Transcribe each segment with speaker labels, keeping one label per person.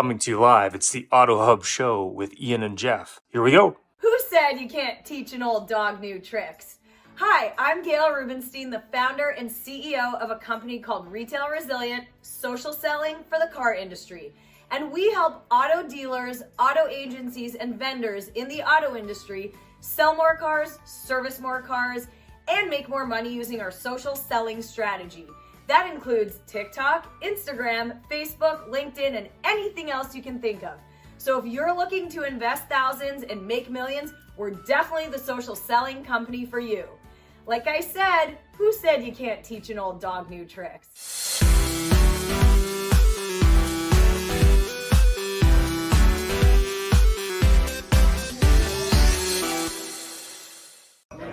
Speaker 1: Coming to you live, it's the AutoHub show with Ian and Jeff. Here we go.
Speaker 2: Who said you can't teach an old dog new tricks? Hi, I'm Gail Rubenstein, the founder and CEO of a company called Retail Resilient, social selling for the car industry. And we help auto dealers, auto agencies, and vendors in the auto industry sell more cars, service more cars, and make more money using our social selling strategy. That includes TikTok, Instagram, Facebook, LinkedIn, and anything else you can think of. So if you're looking to invest thousands and make millions, we're definitely the social selling company for you. Like I said, who said you can't teach an old dog new tricks?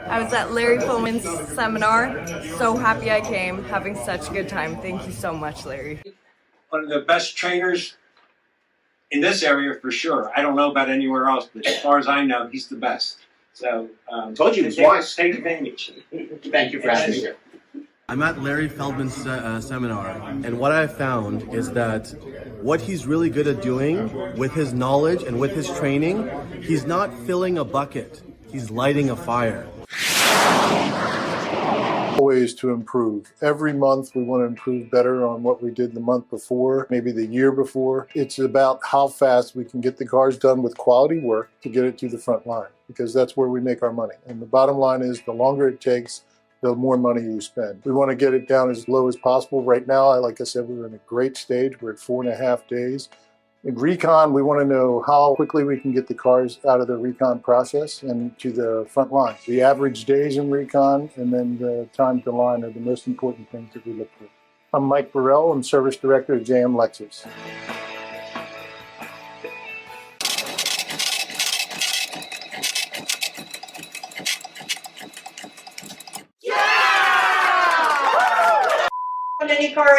Speaker 3: I was at Larry Pullman's seminar. So happy I came, having such a good time. Thank you so much, Larry.
Speaker 4: One of the best trainers in this area for sure. I don't know about anywhere else, but as far as I know, he's the best. So,
Speaker 5: told you twice.
Speaker 4: Take advantage.
Speaker 5: Thank you for having me here.
Speaker 6: I'm at Larry Feldman's seminar, and what I found is that what he's really good at doing with his knowledge and with his training, he's not filling a bucket, he's lighting a fire.
Speaker 7: Ways to improve. Every month we want to improve better on what we did the month before, maybe the year before. It's about how fast we can get the cars done with quality work to get it to the front line, because that's where we make our money. And the bottom line is the longer it takes, the more money you spend. We want to get it down as low as possible. Right now, like I said, we're in a great stage. We're at 4.5 days. In recon, we want to know how quickly we can get the cars out of the recon process and to the front line. The average days in recon and then the time to line are the most important things that we look for. I'm Mike Burrell. I'm Service Director at JM Lexus.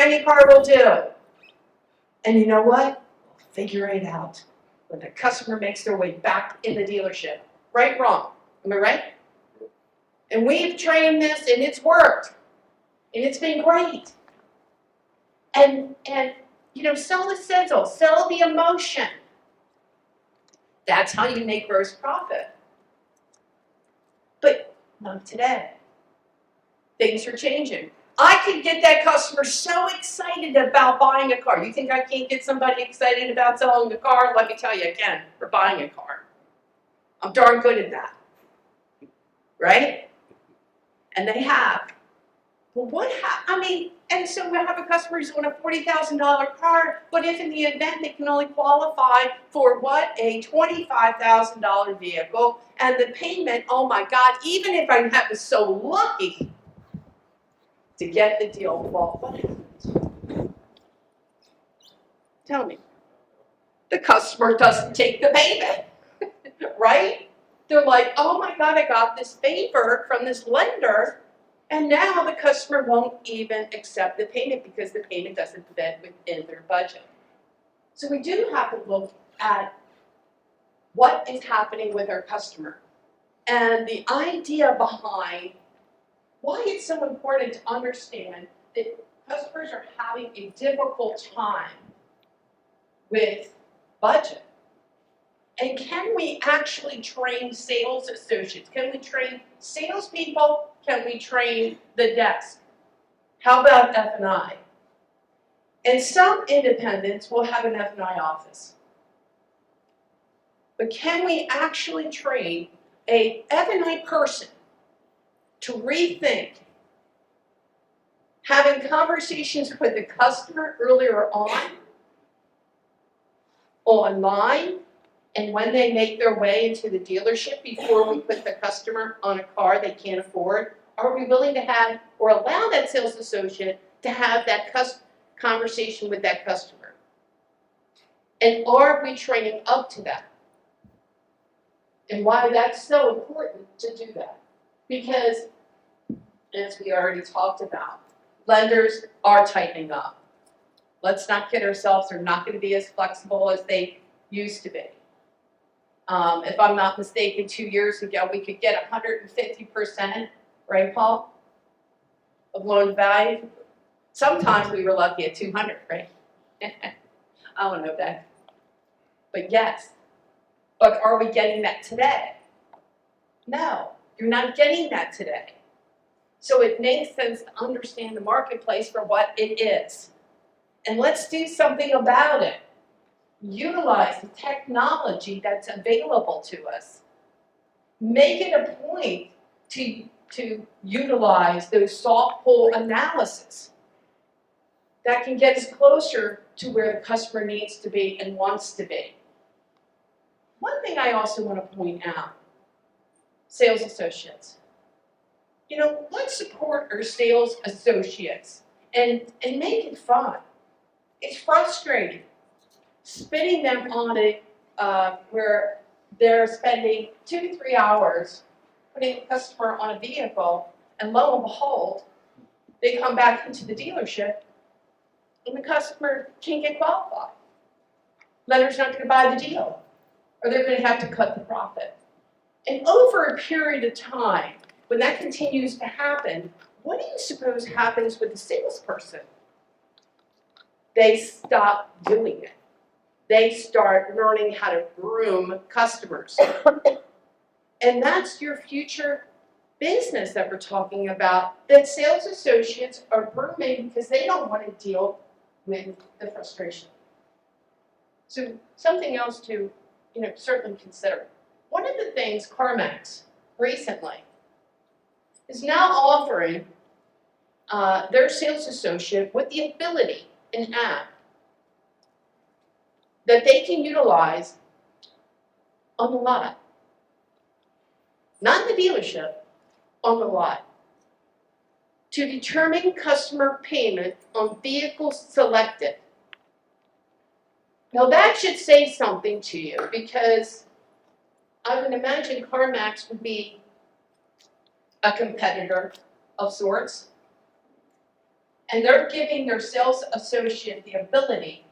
Speaker 8: Any car will do. And you know what? Figure it out when the customer makes their way back in the dealership. Right, wrong. Am I right? And we've trained this and it's worked. And it's been great. And you know, sell the sizzle, sell the emotion. That's how you make gross profit. But not today. Things are changing. I can get that customer so excited about buying a car. You think I can't get somebody excited about selling a car? Let me tell you, I can, for buying a car. I'm darn good at that. Right? And they have. Well, and so we have a customer who's on a $40,000 car, but if in the event they can only qualify for what? A $25,000 vehicle, and the payment, oh my God, even if I was so lucky to get the deal, well, what happens? Tell me. The customer doesn't take the payment, right? They're like, oh my God, I got this favor from this lender, and now the customer won't even accept the payment because the payment doesn't fit within their budget. So we do have to look at what is happening with our customer. And the idea behind why it's so important to understand that customers are having a difficult time with budget. And can we actually train sales associates? Can we train salespeople? Can we train the desk? How about F&I? And some independents will have an F&I office. But can we actually train a F&I person to rethink having conversations with the customer earlier on, online, and when they make their way into the dealership before we put the customer on a car they can't afford? Are we willing to have or allow that sales associate to have that conversation with that customer? And are we training up to that? And why that's so important to do that? Because, as we already talked about, lenders are tightening up. Let's not kid ourselves, they're not going to be as flexible as they used to be. If I'm not mistaken, 2 years ago, we could get 150%, right, Paul, of loan value. Sometimes we were lucky at 200, right? I don't know, Becky. But yes, but are we getting that today? No, you're not getting that today. So it makes sense to understand the marketplace for what it is. And let's do something about it. Utilize the technology that's available to us. Make it a point to utilize those soft pull analysis that can get us closer to where the customer needs to be and wants to be. One thing I also want to point out, sales associates. Let's support our sales associates and make it fun. It's frustrating spinning them on it where they're spending 2 to 3 hours putting a customer on a vehicle, and lo and behold, they come back into the dealership and the customer can't get qualified. Lender's not going to buy the deal, or they're going to have to cut the profit. And over a period of time, when that continues to happen, what do you suppose happens with the salesperson? They stop doing it. They start learning how to groom customers. And that's your future business that we're talking about, that sales associates are grooming because they don't want to deal with the frustration. So something else to certainly consider. One of the things CarMax recently is now offering their sales associate with the ability, an app, that they can utilize on the lot. Not in the dealership, on the lot. To determine customer payment on vehicles selected. Now that should say something to you, because I would imagine CarMax would be a competitor of sorts. And they're giving their sales associate the ability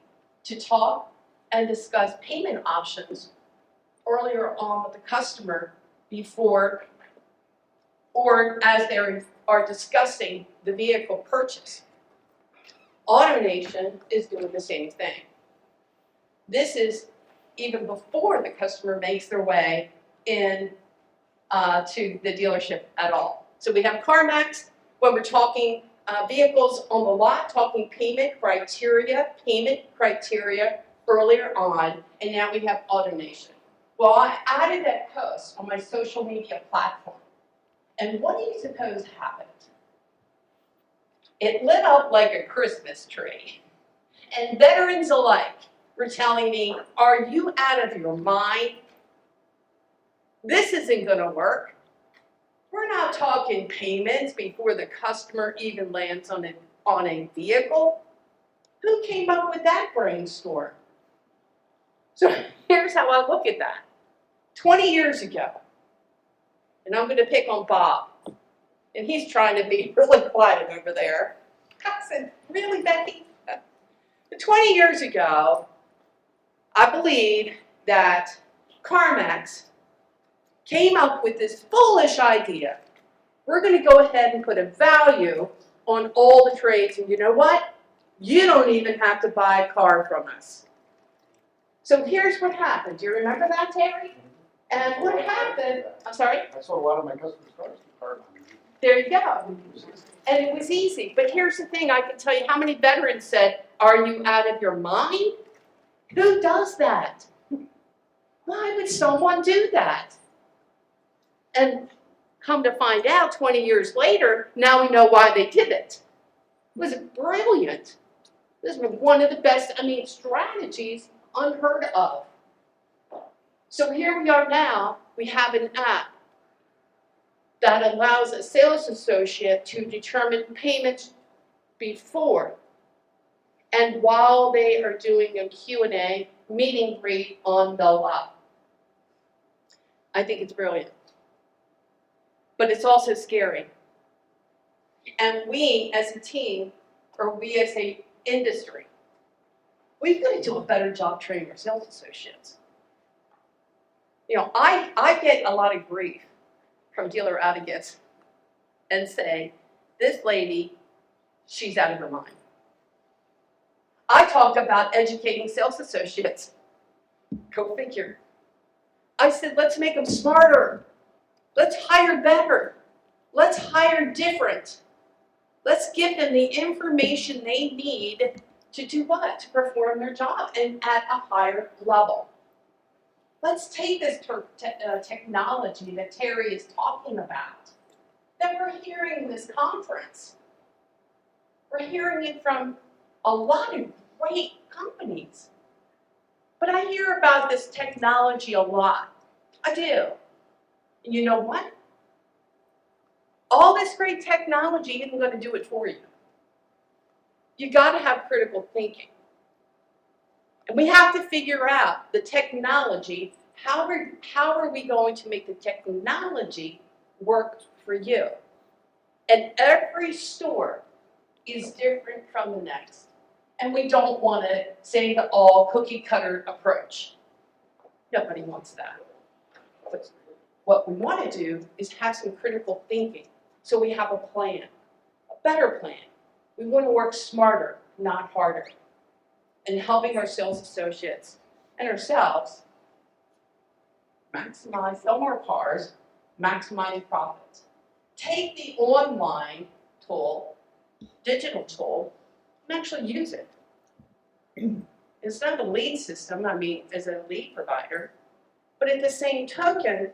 Speaker 8: to talk and discuss payment options earlier on with the customer before or as they are discussing the vehicle purchase. AutoNation is doing the same thing. This is even before the customer makes their way in to the dealership at all. So we have CarMax when we're talking vehicles on the lot, talking payment criteria earlier on, and now we have AutoNation. Well, I added that post on my social media platform, and what do you suppose happened? It lit up like a Christmas tree, and veterans alike were telling me, are you out of your mind? This isn't going to work. We're not talking payments before the customer even lands on a vehicle. Who came up with that brainstorm? So here's how I look at that. 20 years ago, and I'm going to pick on Bob, and he's trying to be really quiet over there. I said, really, Becky? But 20 years ago, I believe that CarMax came up with this foolish idea. We're going to go ahead and put a value on all the trades, and you know what? You don't even have to buy a car from us. So here's what happened. Do you remember that, Terry? And what happened, I'm sorry?
Speaker 9: I sold a lot of my customers' cars to car.
Speaker 8: There you go. And it was easy. But here's the thing, I can tell you how many veterans said, are you out of your mind? Who does that? Why would someone do that? And come to find out 20 years later, now we know why they did it. It was brilliant. This was one of the best, strategies unheard of. So here we are now, we have an app that allows a sales associate to determine payments before and while they are doing a Q&A meet and greet on the lot. I think it's brilliant. But it's also scary. And we as a team, or we as an industry, we've got to do a better job training our sales associates. I get a lot of grief from dealer advocates and say, this lady, she's out of her mind. I talk about educating sales associates. Go figure. I said, let's make them smarter. Let's hire better. Let's hire different. Let's give them the information they need to do what? To perform their job and at a higher level. Let's take this technology that Terry is talking about, that we're hearing in this conference. We're hearing it from a lot of great companies. But I hear about this technology a lot. I do. And you know what? All this great technology isn't going to do it for you. You got to have critical thinking. And we have to figure out the technology, how are we going to make the technology work for you? And every store is different from the next. And we don't want to say the all cookie cutter approach. Nobody wants that. But what we want to do is have some critical thinking. So we have a plan, a better plan. We want to work smarter, not harder. And helping our sales associates and ourselves maximize, sell more cars, maximize profits. Take the online tool, digital tool, and actually use it. It's not a lead system, I mean, as a lead provider, but at the same token,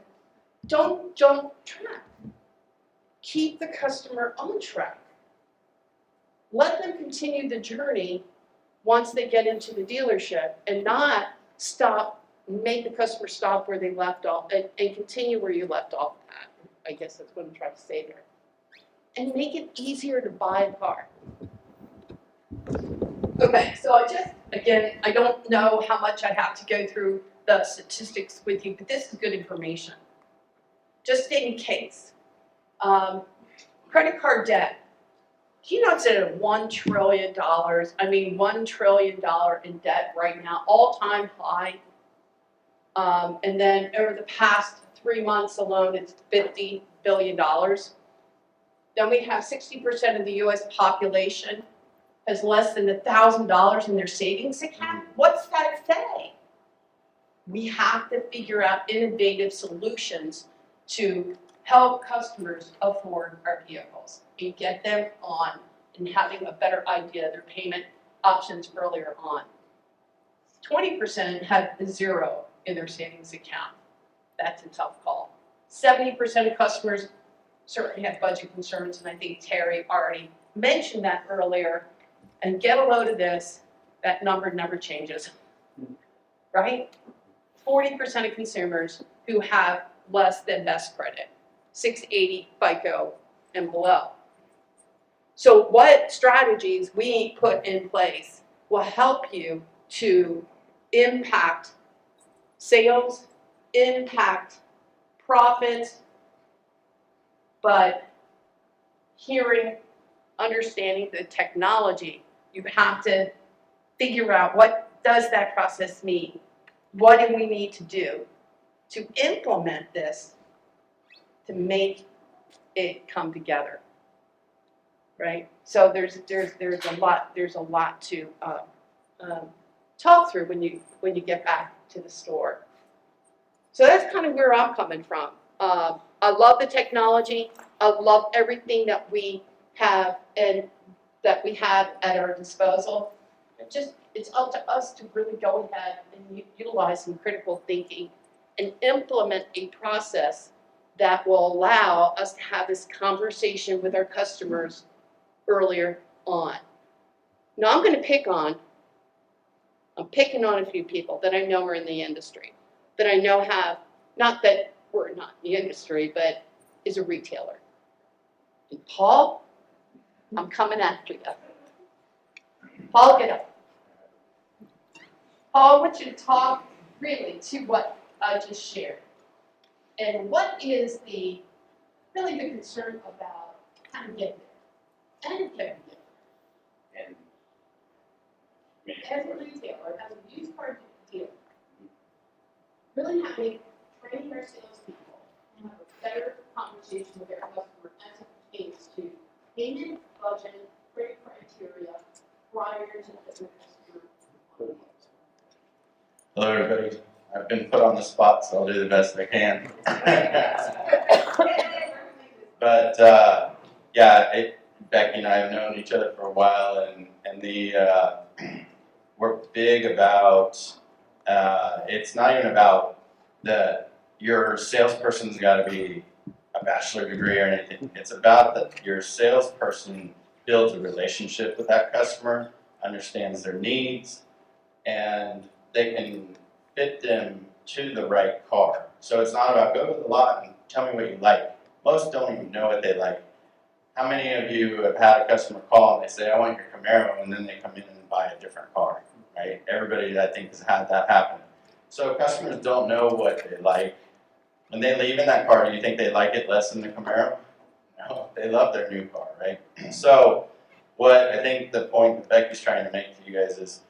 Speaker 8: don't jump track. Keep the customer on track. Let them continue the journey once they get into the dealership and not stop, make the customer stop where they left off and continue where you left off at. I guess that's what I'm trying to say there. And make it easier to buy a car. Okay, so again, I don't know how much I have to go through the statistics with you, but this is good information. Just in case. Credit card debt. Do you know it's at $1 trillion? I mean, $1 trillion in debt right now, all-time high. And then over the past 3 months alone, it's $50 billion. Then we have 60% of the U.S. population has less than $1,000 in their savings account. What's that say? We have to figure out innovative solutions to help customers afford our vehicles and get them on and having a better idea of their payment options earlier on. 20% have zero in their savings account. That's a tough call. 70% of customers certainly have budget concerns, and I think Terry already mentioned that earlier. And get a load of this, that number never changes, right? 40% of consumers who have less than best credit, 680 FICO and below. So what strategies we put in place will help you to impact sales, impact profits, but hearing, understanding the technology, you have to figure out what does that process mean? What do we need to do to implement this to make it come together, right? So there's a lot to talk through when you get back to the store. So that's kind of where I'm coming from. I love the technology. I love everything that we have and that we have at our disposal. It's up to us to really go ahead and utilize some critical thinking and implement a process that will allow us to have this conversation with our customers earlier on. Now I'm picking on a few people that I know are in the industry, that I know have, not that we're not in the industry, but is a retailer. And Paul, I'm coming after you. Paul, get up. Paul, I want you to talk really to what I just shared. And what is really the concern about how to get there? And getting there. As a retailer, as a used car dealer, really having training our salespeople and have a better conversation with our customer as it pertains to payment, budget, credit criteria prior to the customer.
Speaker 10: Hello, everybody. I've been put on the spot, so I'll do the best I can. But Becky and I have known each other for a while, and we're big about. It's not even about your salesperson's got to be a bachelor degree or anything. It's about that your salesperson builds a relationship with that customer, understands their needs, and they can fit them to the right car. So it's not about go to the lot and tell me what you like. Most don't even know what they like. How many of you have had a customer call and they say, I want your Camaro, and then they come in and buy a different car, right? Everybody, I think, has had that happen. So customers don't know what they like. When they leave in that car, do you think they like it less than the Camaro? No, they love their new car, right? So what I think the point that Becky's trying to make to you guys is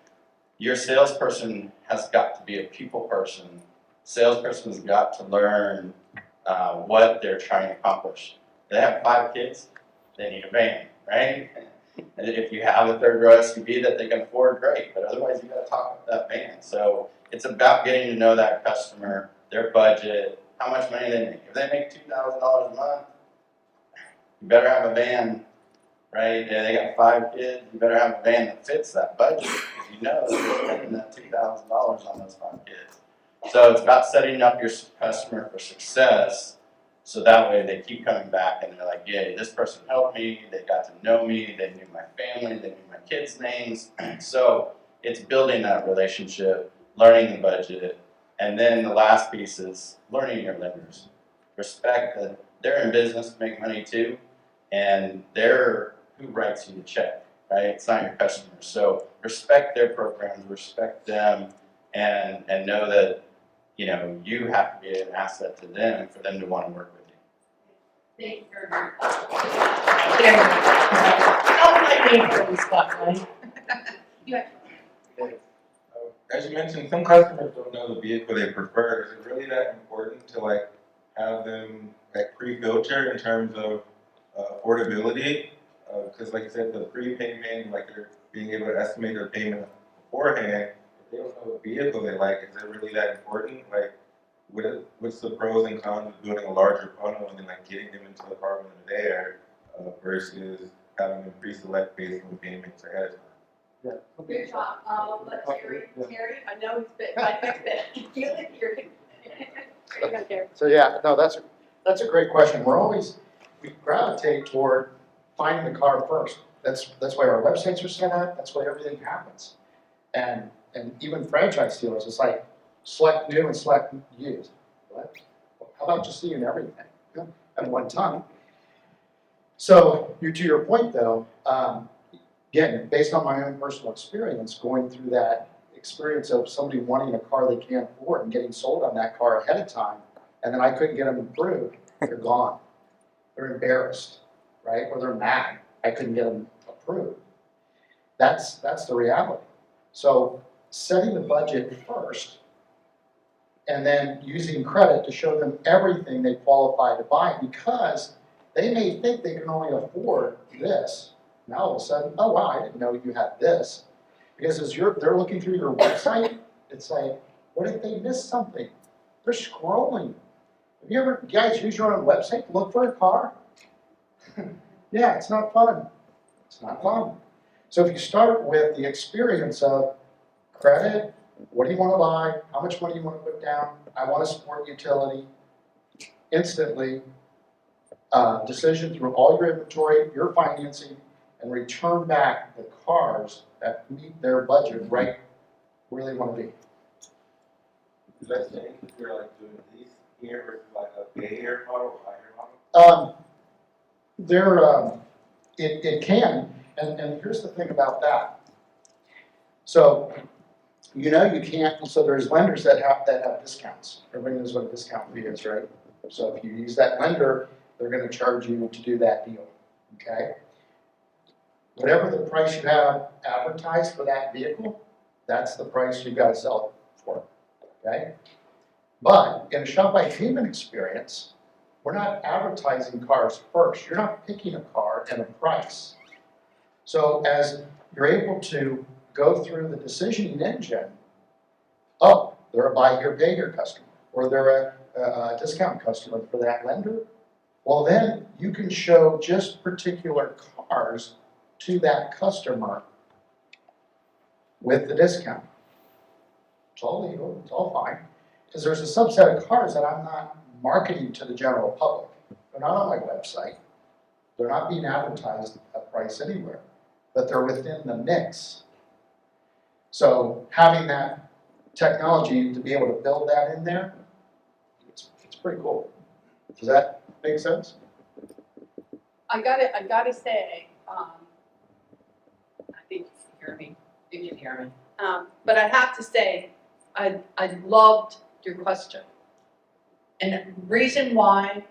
Speaker 10: your salesperson has got to be a people person. Salesperson's got to learn what they're trying to accomplish. They have 5 kids, they need a van, right? And if you have a third row SUV that they can afford, great, but otherwise you gotta talk about that van. So it's about getting to know that customer, their budget, how much money they make. If they make $2,000 a month, you better have a van, right? Yeah, they got 5 kids, you better have a van that fits that budget, because you know that you're spending that $2,000 on those 5 kids. So it's about setting up your customer for success, so that way they keep coming back and they're like, yeah, this person helped me, they got to know me, they knew my family, they knew my kids' names. So it's building that relationship, learning the budget, and then the last piece is learning your lenders. Respect that they're in business to make money too, and they're who writes you the check, right? It's not your customers. So respect their programs, respect them, and know that you have to be an asset to them for them to want to work with you.
Speaker 8: Thank you very much. Oh, my name for the spotlight.
Speaker 11: As you mentioned, some customers don't know the vehicle they prefer. Is it really that important to have them pre-filter in terms of affordability? Because like you said, the prepayment, they're being able to estimate their payment beforehand. They don't know what vehicle they like. Is it really that important? What's the pros and cons of building a larger funnel and then getting them into the car when they're there versus having them pre-select based on payments ahead of time?
Speaker 9: Yeah.
Speaker 8: Good job. Let's Terry, I know he's been my next bit.
Speaker 9: So yeah, no, that's a great question. We gravitate toward finding the car first. That's why our websites are set up. That's why everything happens. And even franchise dealers, it's like select new and select used. What? How about just seeing everything at one time? So to your point though, again, based on my own personal experience, going through that experience of somebody wanting a car they can't afford and getting sold on that car ahead of time, and then I couldn't get them approved, they're gone. They're embarrassed, right? Or they're mad I couldn't get them approved. That's the reality. So setting the budget first and then using credit to show them everything they qualify to buy, because they may think they can only afford this. Now all of a sudden, oh wow, I didn't know you had this. Because as they're looking through your website, it's like, what if they miss something? They're scrolling. Have you ever guys use your own website to look for a car? Yeah, it's not fun. It's not fun. So if you start with the experience of credit, what do you want to buy? How much money do you want to put down? I want to support utility. Instantly, decision through all your inventory, your financing, and return back the cars that meet their budget right where they want to be.
Speaker 11: Is that saying if you're doing these here versus a Bay Air model or higher model?
Speaker 9: It can, and here's the thing about that. So, you can't, so there's lenders that have discounts. Everybody knows what a discount fee is, right? So if you use that lender, they're going to charge you to do that deal, okay? Whatever the price you have advertised for that vehicle, that's the price you've got to sell it for, okay? But in a shop by payment experience, we're not advertising cars first. You're not picking a car and a price. So as you're able to go through the decisioning engine, oh, they're a buy here, pay here customer, or they're a discount customer for that lender, well then you can show just particular cars to that customer with the discount. It's all legal, it's all fine, because there's a subset of cars that I'm not marketing to the general public. They're not on my website. They're not being advertised at price anywhere, but they're within the mix. So having that technology to be able to build that in there, it's pretty cool. Does that make sense?
Speaker 8: I gotta say, I think you can hear me. You can hear me. But I have to say, I loved your question. And the reason why,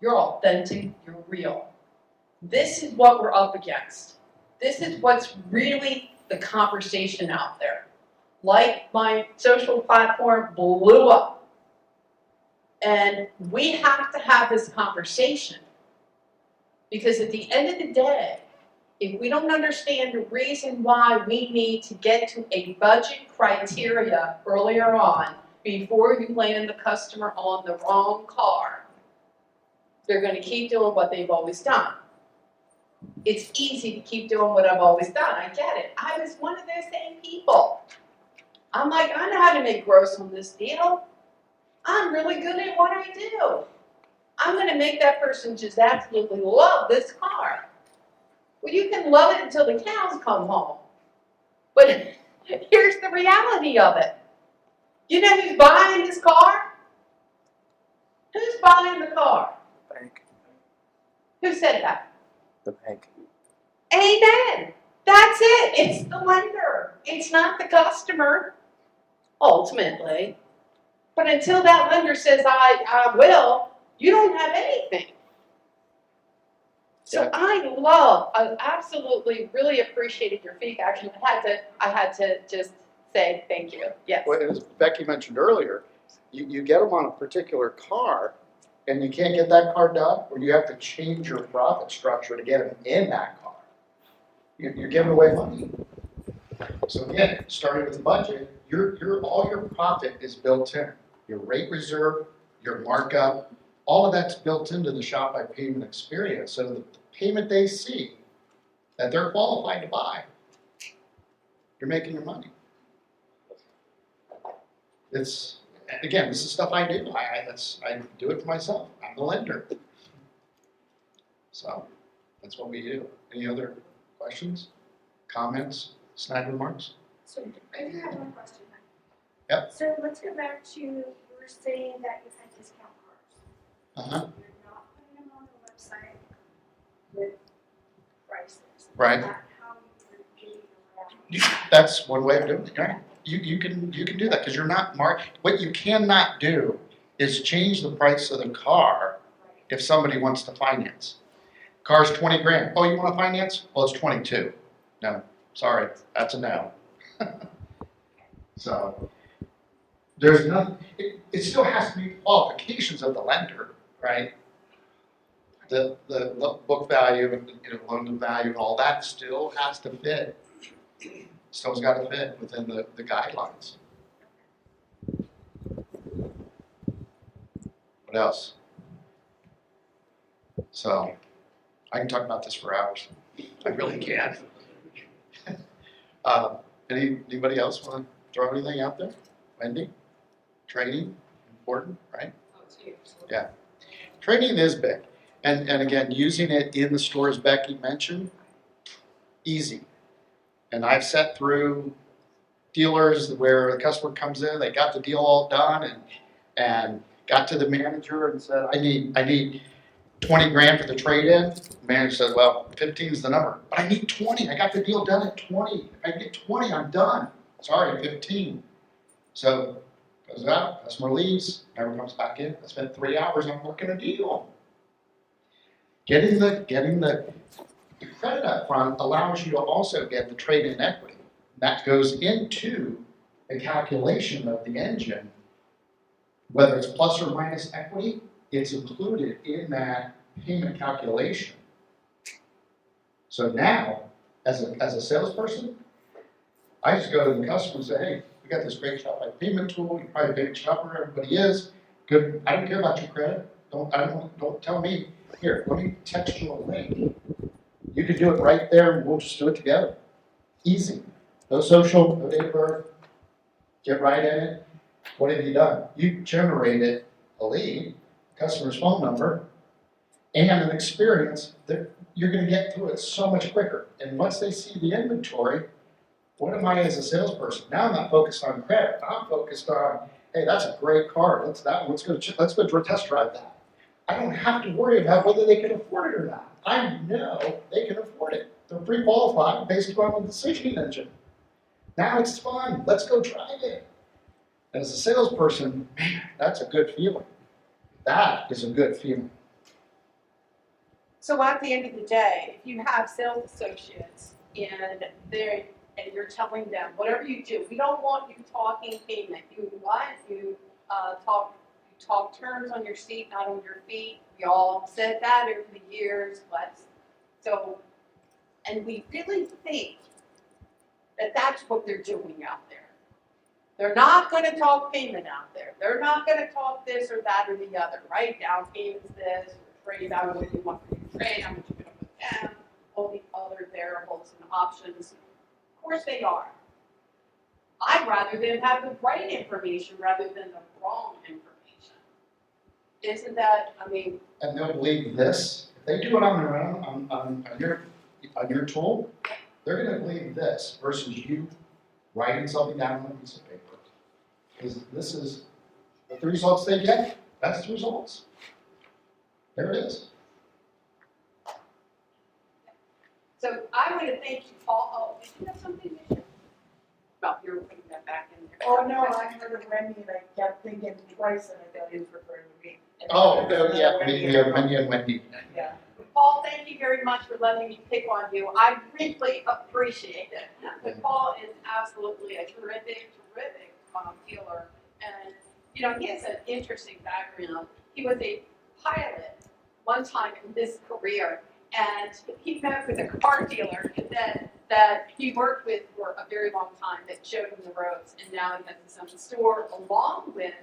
Speaker 8: you're authentic, you're real. This is what we're up against. This is what's really the conversation out there. Like my social platform blew up. And we have to have this conversation. Because at the end of the day, if we don't understand the reason why we need to get to a budget criteria earlier on, before you land the customer on the wrong car, they're going to keep doing what they've always done. It's easy to keep doing what I've always done. I get it. I was one of those same people. I'm like, I know how to make gross on this deal. I'm really good at what I do. I'm going to make that person just absolutely love this car. Well, you can love it until the cows come home. But here's the reality of it. You know who's buying this car? Who's buying the car?
Speaker 1: Bank.
Speaker 8: Who said that?
Speaker 1: The bank.
Speaker 8: Amen. That's it. It's the lender. It's not the customer, ultimately. But until that lender says, I will, you don't have anything. So I absolutely, really appreciated your feedback. And I had to just say thank you. Yes.
Speaker 9: Well, as Becky mentioned earlier, you get them on a particular car and you can't get that car done, or you have to change your profit structure to get them in that car. You're giving away money. So again, starting with the budget, all your profit is built in. Your rate reserve, your markup, all of that's built into the shop by payment experience. So the payment they see that they're qualified to buy, you're making your money. It's, again, this is stuff I do. I do it for myself. I'm the lender. So that's what we do. Any other questions, comments, snide remarks?
Speaker 12: So I do have one question.
Speaker 9: Yep.
Speaker 12: So let's go back to, you were saying that you had discount cars.
Speaker 9: Uh-huh.
Speaker 12: You're not putting them on the website with prices.
Speaker 9: Right.
Speaker 12: That's how you're getting around.
Speaker 9: That's one way of doing it, right? You can do that because you're not what you cannot do is change the price of the car if somebody wants to finance. Car's 20 grand. Oh, you want to finance? Well, it's 22. No, sorry, that's a no. So there's nothing. It still has to be qualifications of the lender, right? The book value and loan to value and all that still has to fit. Still's got to fit within the guidelines. What else? So, I can talk about this for hours. I really can. Anybody else want to throw anything out there? Wendy? Training, important, right? Yeah. Training is big. And again, using it in the stores Becky mentioned, easy. And I've sat through dealers where the customer comes in, they got the deal all done and got to the manager and said, I need 20 grand for the trade-in. The manager said, well, 15 is the number. But I need 20. I got the deal done at 20. If I get 20, I'm done. Sorry, 15. So goes out, customer leaves, never comes back in. I spent 3 hours on working a deal. Getting the credit up front allows you to also get the trade-in equity. That goes into the calculation of the engine. Whether it's plus or minus equity, it's included in that payment calculation. So now, as a salesperson, I just go to the customer and say, hey, You got this great shop like payment tool, you're probably a big shopper, everybody is. Good, I don't care about your credit. Don't tell me, here, let me text you a link. You can do it right there and we'll just do it together. Easy. No social, no date of birth. Get right in it. What have you done? You generated a lead, customer's phone number, and an experience that you're going to get through it so much quicker. And once they see the inventory, what am I as a salesperson? Now I'm not focused on credit. I'm focused on, hey, that's a great car. Let's go test drive that. I don't have to worry about whether they can afford it or not. I know they can afford it. They're pre-qualified based on the decision engine. Now it's fun. Let's go drive it. As a salesperson, man, that's a good feeling. That is a good feeling.
Speaker 8: So at the end of the day, if you have sales associates and you're telling them, whatever you do, we don't want you talking payment. You talk terms on your seat, not on your feet. We all said that over the years. And we really think that that's what they're doing out there. They're not going to talk payment out there. They're not going to talk this or that or the other, right? Down payment's this, or trade out what you want for your trade, how much you're going to put down, all the other variables and options. Of course they are. I'd rather them have the right information rather than the wrong information. Isn't that,
Speaker 9: And they'll believe this. If they do it on their own, on your tool, they're going to believe this versus you writing something down on a piece of paper. Because this is the results they get. That's the results. There it is.
Speaker 8: So I want to thank you, Paul. Oh, did you have something to share? No, you're putting that back in there.
Speaker 13: Oh, no, I heard of Wendy and I kept thinking twice and I thought he was referring to me.
Speaker 9: Oh, yeah, Wendy.
Speaker 13: Yeah.
Speaker 8: Paul, thank you very much for letting me pick on you. I really appreciate it. But Paul is absolutely a terrific dealer. And, he has an interesting background. He was a pilot one time in his career, and he met with a car dealer that he worked with for a very long time that showed him the ropes, and now he has his own store along with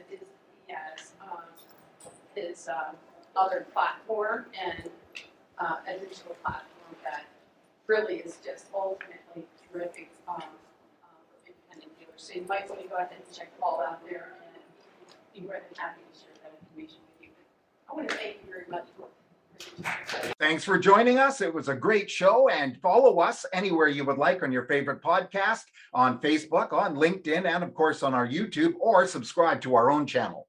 Speaker 8: his other platform and a digital platform that really is just ultimately terrific for independent dealers. So you might want to go ahead and check Paul out there, and be more than happy to share that information with you. I want to thank you very much for
Speaker 14: Thanks for joining us. It was a great show, and follow us anywhere you would like on your favorite podcast, on Facebook, on LinkedIn, and of course on our YouTube, or subscribe to our own channel.